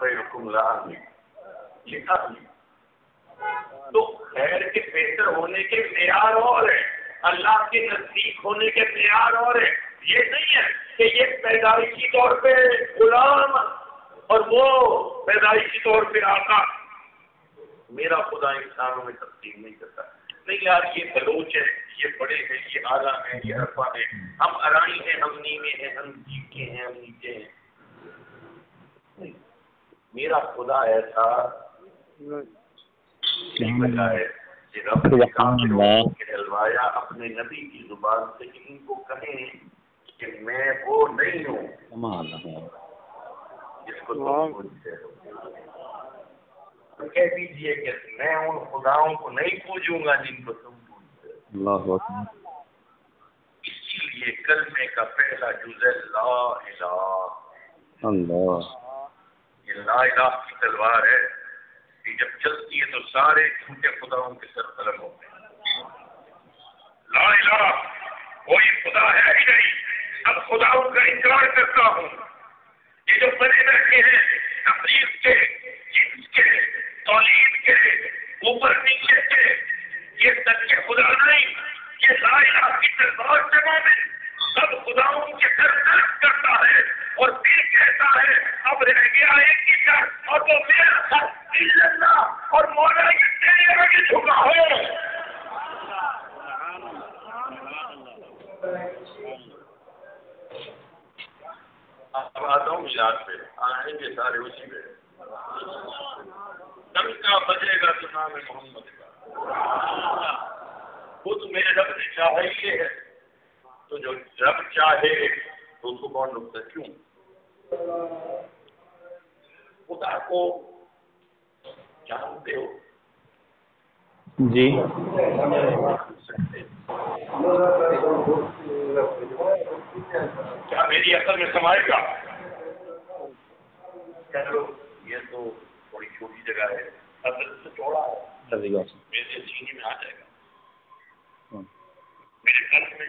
خیرکم لآمین، یہ آمین تو خیر کے بہتر ہونے کے معیار اور ہے، اللہ کے نزدیک ہونے کے معیار اور ہے۔ یہ نہیں ہے کہ یہ پیدائشی طور پہ غلام اور وہ پیدائشی طور پہ آقا۔ میرا خدا انسانوں میں تقسیم نہیں کرتا، نہیں یار یہ بلوچ ہے، یہ بڑے ہیں، یہ اعلیٰ ہیں، یہ ارفا ہیں، ہم ارائی ہیں، ہم نیوے ہیں، ہم چیخے ہیں، ہم نیچے ہیں۔ میرا خدا ایسا وجہ ہے کہ رب نے کافروں کو کہلوایا اپنے نبی کی زبان سے کہ ان کو کہیں کہ میں وہ نہیں ہوں جس کو تم پوجتے ہو۔ تو کہہ دیجئے کہ میں ان خداؤں کو نہیں پوجوں گا جن کو تم پوجتے ہو۔ اللہ اکبر۔ اسی لیے کلمے کا پہلا جز ہے لا الہ۔ اللہ، یہ لا الہ کی تلوار ہے کہ جب چلتی ہے تو سارے جھوٹے خداؤں کے سر قلم ہوتے ہیں۔ لا الہ کوئی خدا ہے ہی نہیں، اب خداؤں کا انکار کرتا ہوں۔ یہ جو بنے بیٹھے ہیں تقریر کے، جنس کے، تولید کے، اوپر نیچے کے، یہ سچ کے خدا نہیں، یہ لا الہ کی تلوار سے مومن سب خداؤں کے سر قلم کرتا ہے اور پھر کہتا ہے اب رہ گیا ایک ہی شخص اور وہ میرا ہے اللہ، اور مولا یہ تیرے آگے جھکا ہے۔ اب آتا ہوں میلاد پہ، آئیں گے سارے اسی پہ۔ ڈنکا بجے گا تو نام محمد کا، خود میرے رب نے چاہا ہی یہ ہے، تو جو رب چاہے تو اس کو کون روکتا ہے؟ کیوں؟ خدا کو جانتے ہو؟ جی کیا میری عقل میں سمائے گا؟ چلو یہ تو تھوڑی چھوٹی جگہ ہے، حضرت سے چوڑا ہے، میرے سینے میں آ جائے گا، میرے قلب میں،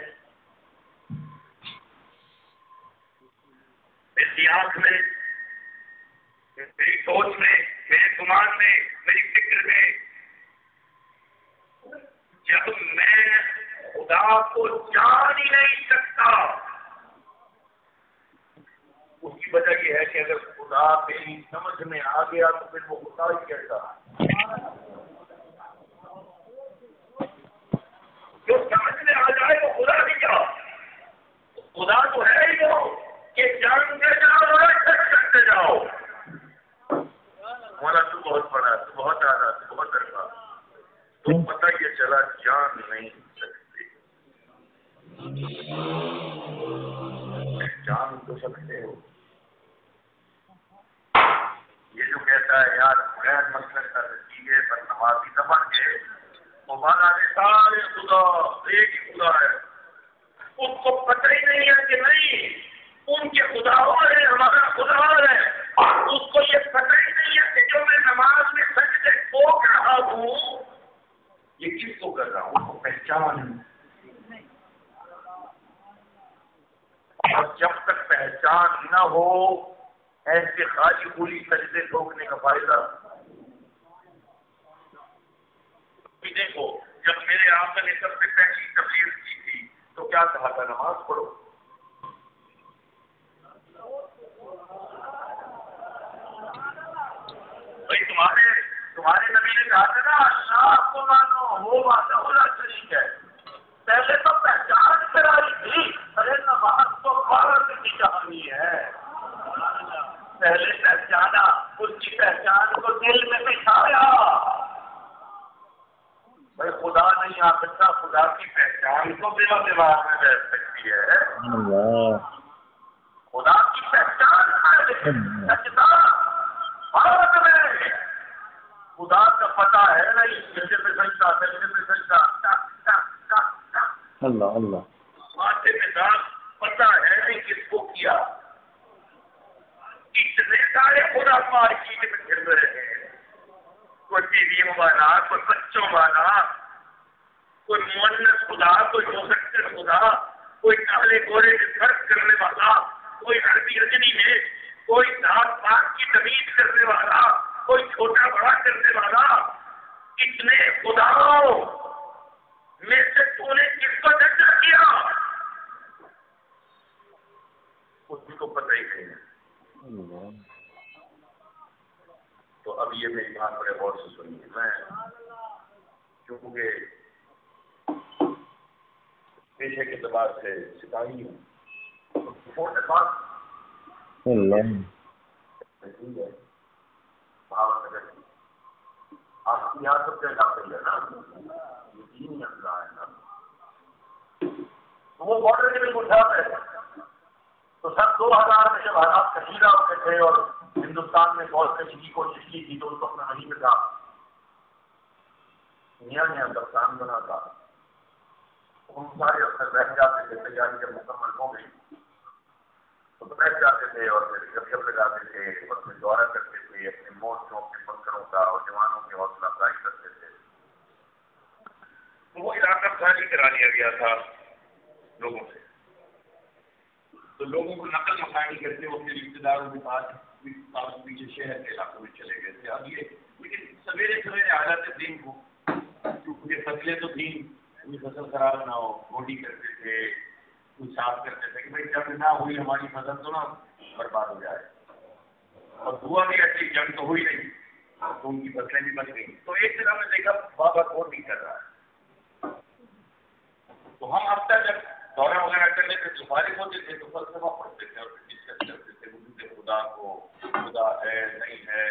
میری آنکھ میں، میری سوچ میں، میرے گمان میں، میری فکر میں۔ جب میں خدا کو جان ہی نہیں سکتا، اس کی وجہ یہ ہے کہ اگر خدا میری سمجھ میں آ گیا تو پھر وہ خدا ہی کہتا ہے۔ جو سمجھ میں آ جائے تو خدا نہیں کیا؟ خدا تو ہے ہی وہ کہ جانتے جاؤ اور کرتے جاؤ۔ مولا تو بہت بڑا، تو بہت زیادہ، تو بہت درکار، تو پتہ یہ چلا جان نہیں سکتے۔ جان تو سکتے ہو۔ یہ جو کہتا ہے یار غیر مسلک کا نتیجے پر نمازی نہ بن گئے، مولانا نے سارے خدا ایک ہی خدا ہے، اس کو پتہ ہی نہیں ہے کہ نہیں ان کے خدا اور ہے، ہمارا خدا اور ہے۔ اس کو یہ پتہ ہی نہیں ہے کہ جو میں نماز میں سجدے ٹھوک رہا ہوں یہ کس کو کر رہا ہوں، اس کو پہچان ہے۔ اور جب تک پہچان نہ ہو ایسے خالی پوری سجدے ٹھوکنے کا فائدہ۔ دیکھو جب میرے آقا نے سب سے پہلی تبلیغ کی تھی تو کیا کہا تھا؟ نماز پڑھو۔ بھائی تمہارے نبی نے کہا تھا نا اللہ کو مانو وہ وحدہ لا شریک ہے، پہلے تو پہچان کرائی تھی، ارے نماز تو فارغ کی کہانی ہے، پہلے پہچانا، اس کی پہچان کو دل میں بٹھایا۔ بھائی خدا نہیں آ سکتا، خدا کی پہچان تو دل و دماغ میں بیٹھ سکتی ہے۔ خدا کی پہچان سجدہ بات میں خدا کا پتہ ہے نہیں، سجدے پہ سجدہ، سجدے پہ سجدہ، اللہ اللہ، ماتھے میں داغ پتہ ہے نہیں کس کو کیا۔ اتنے سارے خدا مارکیٹ میں پھر رہے ہیں، کوئی بیویوں والا، کوئی بچوں والا، کوئی مونس خدا، کوئی موسیقی خدا، کوئی کالے گورے میں فرق کرنے والا، کوئی عربی رجنی میں کوئی ذات پات کی تمیز کرنے والا، کوئی چھوٹا بڑا کرنے والا، اتنے خداؤں میں سے تو نے کس کو درجہ کیا؟ اس کو پتہ ہی نہیں ہے۔ تو اب یہ میری بات بڑے غور سے سنیے، میں چونکہ پیشے کے اعتبار سے سپاہی ہوں، آپ کی یہاں سب سے علاقہ ہے نا، یقین ہے نا، وہ بارڈر کے بالکل ٹھاک ہے۔ تو سب 2000 میں جب حالات کشیدہ ہوتے تھے اور ہندوستان میں فوج کشی کی کوشش کی تھی تو اس وقت میں وہیں پہ تھا، نیا کپتان بنا تھا، ان سارے افسر بیٹھ جاتے تھے، تیاری جب مکمل ہو گئی تو بیٹھ جاتے تھے اور پھر جب لگاتے تھے اور پھر دورہ کرتے تھے اپنے مورچوں کے بنکروں کا اور جوانوں کی حوصلہ افزائی کرتے تھے۔ وہ علاقہ خالی کرا لیا گیا تھا لوگوں سے، تو لوگوں کو نقل مکانی کرتے وہ اپنے رشتے داروں کے پاس پیچھے شہر کے علاقوں میں چلے گئے تھے۔ اب یہ لیکن سویرے سویرے آ جاتے دن کو، کیونکہ فصلیں تو تھیں، کوئی فصل خراب نہ ہو، گوڈی کرتے تھے، کوئی صاف کرتے تھے کہ بھائی جنگ نہ ہوئی ہماری فصل تو نہ برباد ہو جائے، اور ہوا بھی ایسی جنگ تو ہوئی نہیں تو ان کی فصلیں بھی بچ گئی۔ تو ایک دن ہم نے دیکھا بابا اور نہیں کر رہا ہے، تو ہم اب تک جب دورہ وغیرہ کر لیتے تو فارغ ہوتے تھے تو فلسفہ پڑھتے تھے اور ڈسکس کرتے تھے وجود خدا کو، خدا ہے نہیں ہے،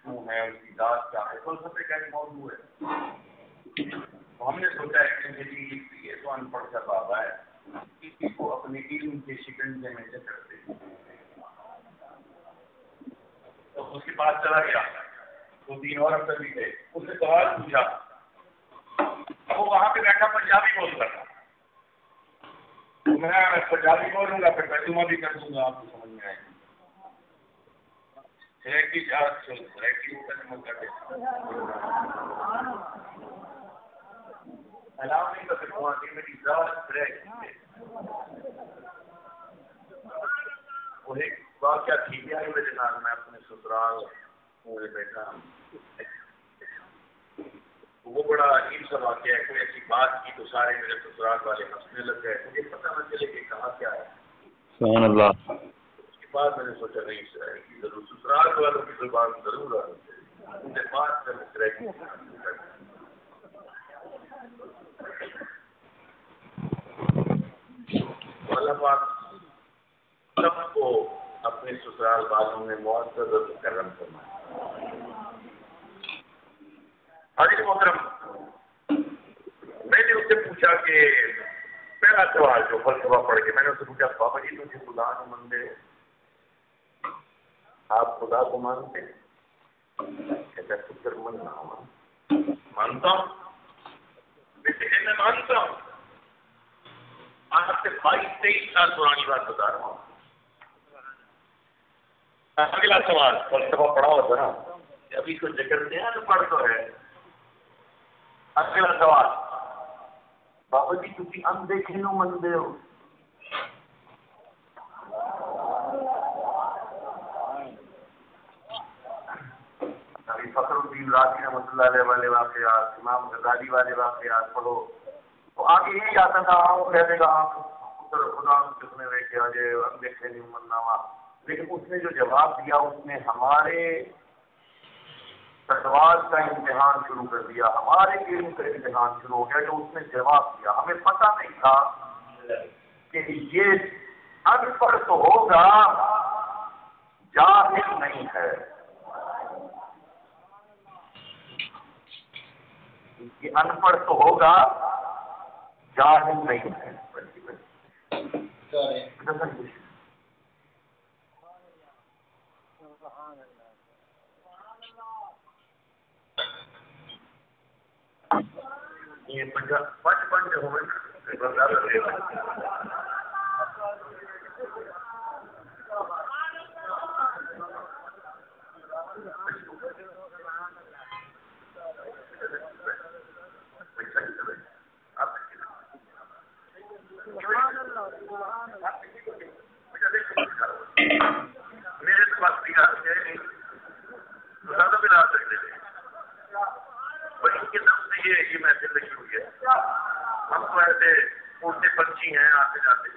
کیوں ہے، اس کی ذات کیا ہے، فلسفے کا ایک موضوع ہے۔ تو ہم نے سوچا ہے کہ یہ تو ان پڑھ کا بابا ہے، کسی کو اپنے علم کے شکنجے میں سے کرتے ہیں۔ تو اس کے پاس چلا گیا، 2-3 اور افسر بھی تھے، اس سے سوال پوچھا، وہ وہاں پہ بیٹھا پنجابی بول رہا تھا، میں پنجابی بولوں گا پھر ترجمہ بھی کر دوں گا، آپ کو سمجھ میں آئے گی۔ میری ذات وہ ایک واقعہ تھی میرے جناب، میں اپنے سسرال میں بیٹھا، وہ بڑا عجیب سا واقعہ ہے، کوئی ایسی بات کی تو سارے میرے سسرال والے ہنسنے لگ گئے، مجھے پتہ نہ چلے کہ کہا کیا ہے۔ سبحان اللہ۔ اس کے بعد میں نے سوچا نہیں ضرور سسرال والوں کی زبان ضرور آنی چاہیے، ان کے بعد میں اللہ پاک سب کو اپنے سسرال والوں میں معزز اور کرم کرنا۔ حاجی محترم، میں نے اس سے پوچھا کہ پہلا سوال جو فلسفہ پڑھ کے میں نے اس سے پوچھا، بابا جی تجھے خدا کو مانتے، آپ خدا کو مانتے؟ کہتا پتر مانتا ہوں، میں مانتا ہوں، آج سے 22-23 سال پرانی بات بتا رہا ہوں۔ اگلا سوال فلسفہ پڑھا ہوتا نا، ابھی تو ذکر دیا تو پڑھ تو ہے۔ اگلا سوال، بابا جی تھی اندیکھے نو منتے ہو؟ فخر الدین رازی رحمۃ اللہ علیہ والے واقعات، امام غزالی والے واقعات پڑھو تو آگے یہی آتا تھا، کہہ دے گا خدا کتنے ویسے آجے اندیکھے نہیں مننا وا، لیکن اس نے جو جواب دیا اس نے ہمارے فتویٰ کا امتحان شروع کر دیا، ہمارے علم کا امتحان شروع ہو گیا۔ جو اس نے جواب دیا ہمیں پتہ نہیں تھا کہ یہ ان پڑھ تو ہوگا، جاہل نہیں ہے، یہ ان پڑھ تو ہوگا، جاہل نہیں ہے۔ یہ 55 ہو گئے۔ میرے بلا سکتے تھے. بچوں کے نام سے یہ محفل لگی ہوئی ہے. ہم تو ایسے اڑتے پنچھی ہیں آتے جاتے.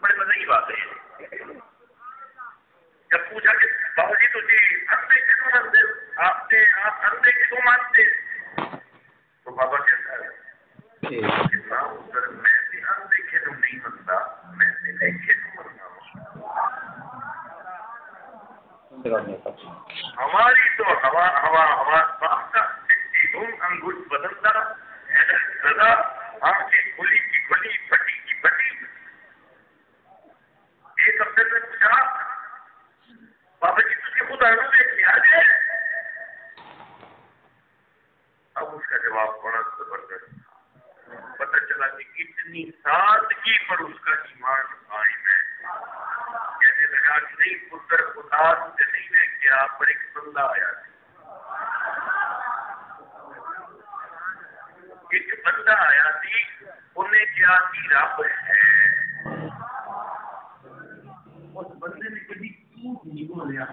بڑے مزے کی بات ہے. جب پوچھا کہ بابا جی تو اندھے کیوں مانتے آپ اندھے کیوں مانتے تو بابا کہتا ہے میں بھی اندھے تو نہیں مانتا میں دیکھے تو ہماری تو ہوا باپ کا انگوش بدلتا رضا آنکھ کی کھلی کی کھلی پھٹی کی پھٹی. ایک ہفتے میں پوچھا بابا جی تجھے خود آنکھوں سے کیا ہے. اب اس کا جواب بڑا زبردست. پتہ چلا کہ اتنی سادگی پر اس کا ایمان قائم ہے. کہنے لگا کہ نہیں پتر خدا سے نہیں ہے کہ آپ پر ایک بندہ آیا تھا. ایک بندہ آیا تھی انہیں کیا تھی رب ہے. اس بندے نے کبھی جھوٹ نہیں بولیا.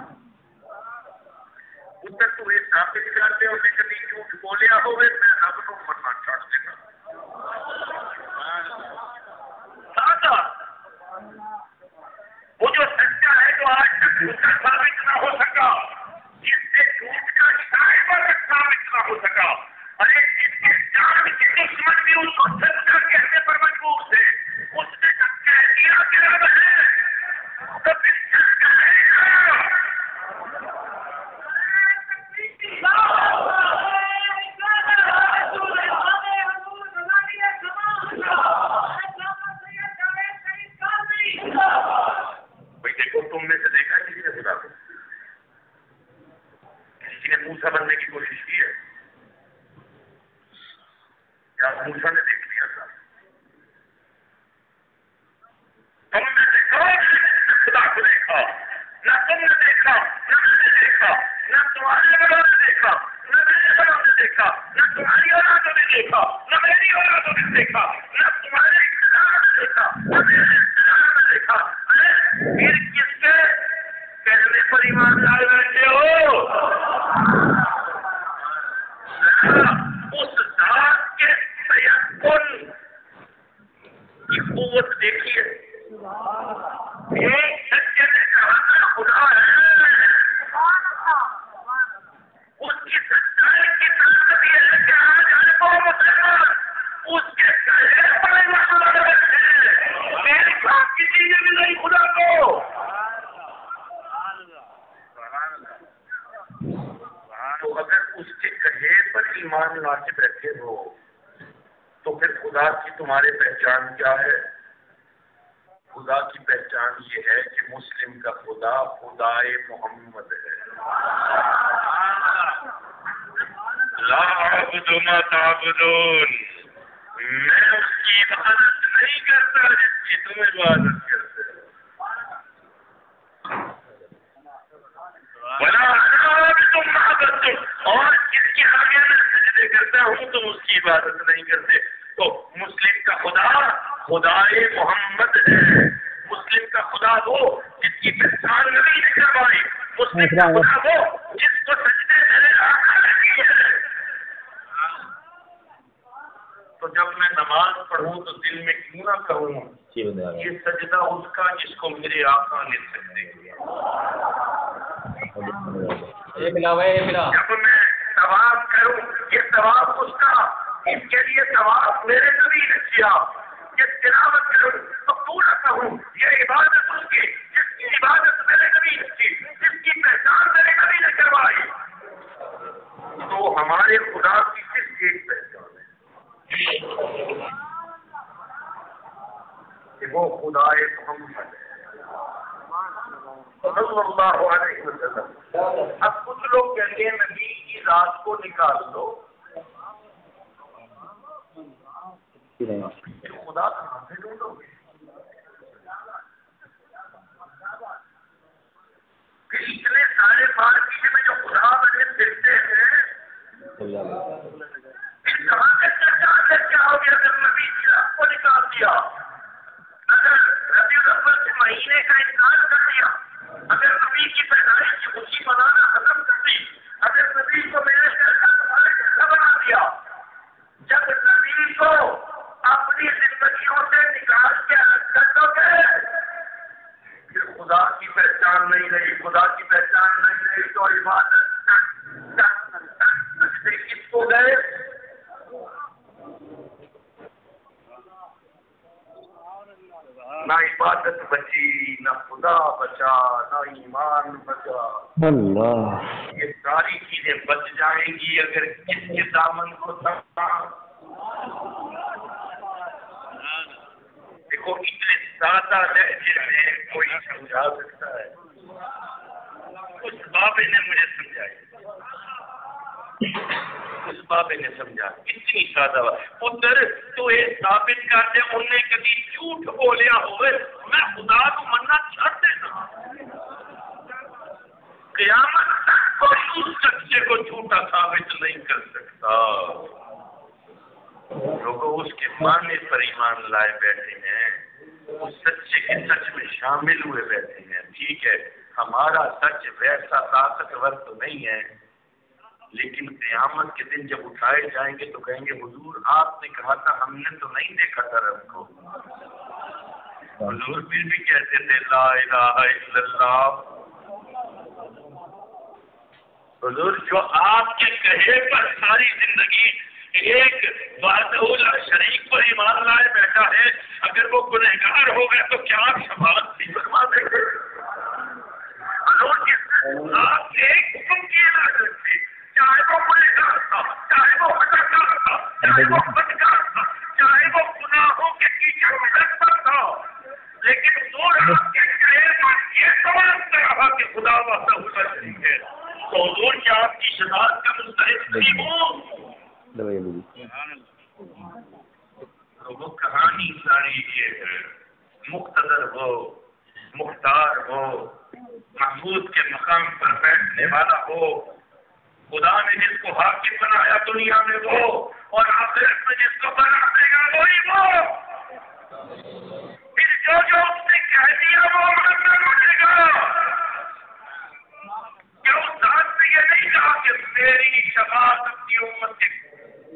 ادھر تو یہ ثابت کرتے انہیں کبھی جھوٹ بولیا ہوئے میں رب کو مرنا چھوڑ دینا. سادہ وہ جو سچا ہے جو آج تک جھوٹا ثابت نہ ہو سکا جس سے جھوٹ کا شائبہ ثابت نہ ہو سکا. ارے جس کے جان کے دشمن بھی اس کو سچا کہنے پر مجبور تھے اس نے جب کہہ دیا کہ رب ہے تو پھر سچا رہے گا. دیکھو تم میں سے دیکھا کسی نے خدا کو کسی نے موسیٰ بننے کی کوشش کی ہے کیا موسیٰ نے دیکھ لیا تھا. تم نے دیکھا خدا کو دیکھا نہ تم نے دیکھا نہ میں نے دیکھا نہ تمہارے بڑوں نے دیکھا نہ میرے بڑوں نے دیکھا نہ تمہاری اولادوں نے دیکھا نہ میری اولادوں نے دیکھا نہ تمہارے اقتدار نے دیکھا نہ میرے اقتدار نے دیکھا. پھر کس کے کہنے پر ایمان لائے بیٹھے ہو. اس ذات کے تیقن کی قوت دیکھیے. ایک سچے نے کہا تھا خدا ہے. اس کی سچائی کی طاقت یہ ہے کہ آج ہر قوم مسلمان اس کے کہنے پر ایمان لائے بیٹھے ہیں. میری بات کسی نے بھی نہیں خدا کو. تو اگر اس کے کہے پر ایمان لاتے بیٹھے ہو تو پھر خدا کی تمہارے پہچان کیا ہے؟ خدا کی پہچان یہ ہے کہ مسلم کا خدا خدائے محمد ہے. لا اعبد ما تعبدون. میں اس کی عبادت نہیں کرتا جس کی تم عبادت کرتے ہو. بنا تم عبادت اور جس کی آگے میں سجدے کرتا ہوں تم اس کی عبادت نہیں کرتے. تو مسلم کا خدا خدائے محمد ہے. مسلم کا خدا وہ جس کی پہچان نبی نے کروائی. مسلم کا خدا وہ جس کو سجدے میرے آقا نے کی ہے. تو جب میں نماز پڑھوں تو دل میں کیوں نہ کہوں یہ سجدہ اس کا جس کو میرے آقا نے سجدے کیا. جب میں طواف کروں یہ طواف اس کا اس کے لیے طواف میرے نبی نے کیا. یہ تلاوت کروں تو پورا کہوں یہ عبادت اس کی جس کی عبادت میرے نبی نے کی جس کی پہچان میرے نبی نے کروائی. تو ہمارے خدا کی صرف ایک پہچان ہے کہ وہ خدائے محمد ہے صلی اللہ علیہ وسلم. اب کچھ لوگ کہتے ہیں نبی کی ذات کو نکال دو. خدا کہاں سے ڈھونڈو گے؟ کہ اتنے سارے پارٹی میں جو خدا بنے پھرتے ہیں پھر کہاں تک کیا ہو گیا اگر نبی خلاف کو نکال دیا، اگر ربیع الاول کے مہینے کا انکار کر دیا، اگر نبی کی پیدائش کی خوشی منانا ختم کر دی، اگر نبی کو میرے گھر کا تمہارے گھر کا بنا دیا، جب نبی کو اپنی زندگیوں سے نکال کے الگ کر دو گے، پھر خدا کی پہچان نہیں رہی، خدا کی پہچان نہیں رہی تو عبادت کس کو گئے؟ نہ عبادت بچی، نہ خدا بچا، نہ ایمان بچا۔ اللہ، یہ ساری چیزیں بچ جائیں گی اگر کس کے دامن کو تھما۔ دیکھو اتنے سادہ لہجے میں کوئی سمجھا سکتا ہے؟ اس بابے نے مجھے سمجھایا، اس بابے نے سمجھا اتنی سادہ پتر تو یہ ثابت کر دے انہیں کبھی جھوٹ بولیا ہوئے میں خدا کو مننا چھڑ دینا، قیامت تک کوئی اس سچے کو جھوٹا ثابت نہیں کر سکتا۔ لوگوں اس کے معنی پر ایمان لائے بیٹھے ہیں، اس سچے کے سچ میں شامل ہوئے بیٹھے ہیں۔ ٹھیک ہے ہمارا سچ ویسا طاقتور تو نہیں ہے، لیکن قیامت کے دن جب اٹھائے جائیں گے تو کہیں گے حضور آپ نے کہا تھا، ہم نے تو نہیں دیکھا تھا رب کو۔ حضور پھر بھی کہتے تھے لا الہ الا اللہ۔ حضور جو آپ کے کہے پر ساری زندگی ایک وحدہ لا شریک پر ایمان لائے بیٹھا ہے، اگر وہ گنہگار ہو گئے تو کیا آپ شفاعت نہیں فرما دیں گے؟ حضور آپ نے ایک حکم کی اجازت تھی، چاہے وہ گنہگار تھا، چاہے وہ خطاکار تھا، چاہے وہ بدکار تھا، چاہے وہ گناہوں کے کیچڑ میں ڈوبا تھا، لیکن حضور آپ کے کہے پر یہ سمجھتا رہا کہ خدا وحدہ لا شریک ہے، تو حضور کیا آپ کی شفاعت کا مستحق نہیں ہو؟ وہ کہانی ساری یہ ہے، مقتدر ہو، مختار ہو، محمود کے مقام پر بیٹھنے والا ہو، خدا نے جس کو حاکم بنایا دنیا میں وہ، اور آخرت میں جس کو بنا دے گا وہی وہ، پھر جو اس نے کہہ دیا وہ ماننا پڑے گا۔ کیا اس ذات نے یہ نہیں کہا کہ میری شفاعت اپنی امت کے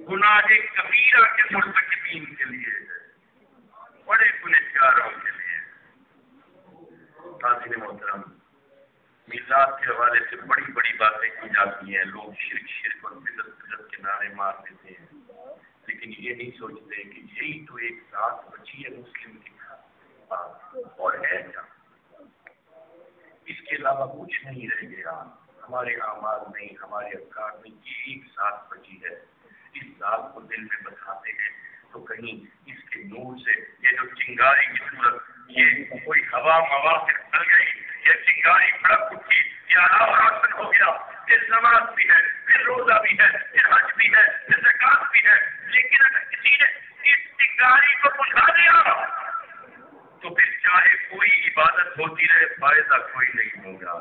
گناہ کبیرہ کے مرتکبین کے لیے ہے، بڑے گنہگاروں کے لیے۔ حاضرین محترم، میلاد کے حوالے سے بڑی بڑی باتیں کی جاتی ہیں، لوگ شرک اور بدعت کے نعرے مار دیتے ہیں، لیکن یہ نہیں سوچتے کہ یہی تو ایک ذات بچی ہے مسلم کی پاس، اور ہے کیا؟ اس کے علاوہ کچھ نہیں رہ گیا ہمارے اعمال نہیں، ہمارے افکار نہیں، یہ ایک ذات بچی ہے۔ اس ذات کو دل میں بساتے ہیں تو کہیں اس کے نور سے یہ جو چنگاری کی صورت، یہ کوئی ہوا موا سے چل گئی، یہ چنگاری بھڑک اٹھی، یہ علاوہ راشن ہو گیا، پھر نماز بھی ہے، پھر روزہ بھی ہے، پھر حج بھی ہے، پھر زکات بھی ہے، لیکن اگر کسی نے اس چنگاری کو بجھا دیا تو پھر چاہے کوئی عبادت ہوتی رہے فائدہ کوئی نہیں ہوگا۔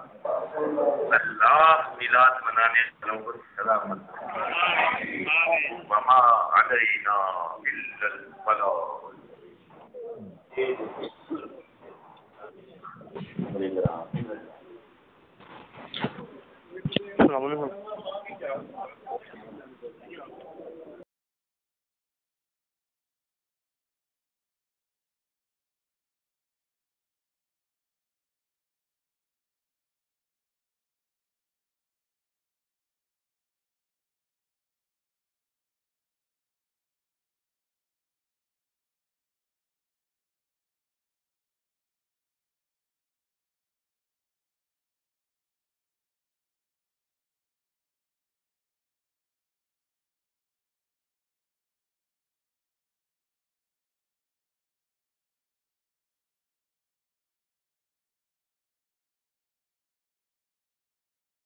اللہ میلاد منانے والوں کو سلامت وما علینا الا البلاغ۔ السلام علیکم۔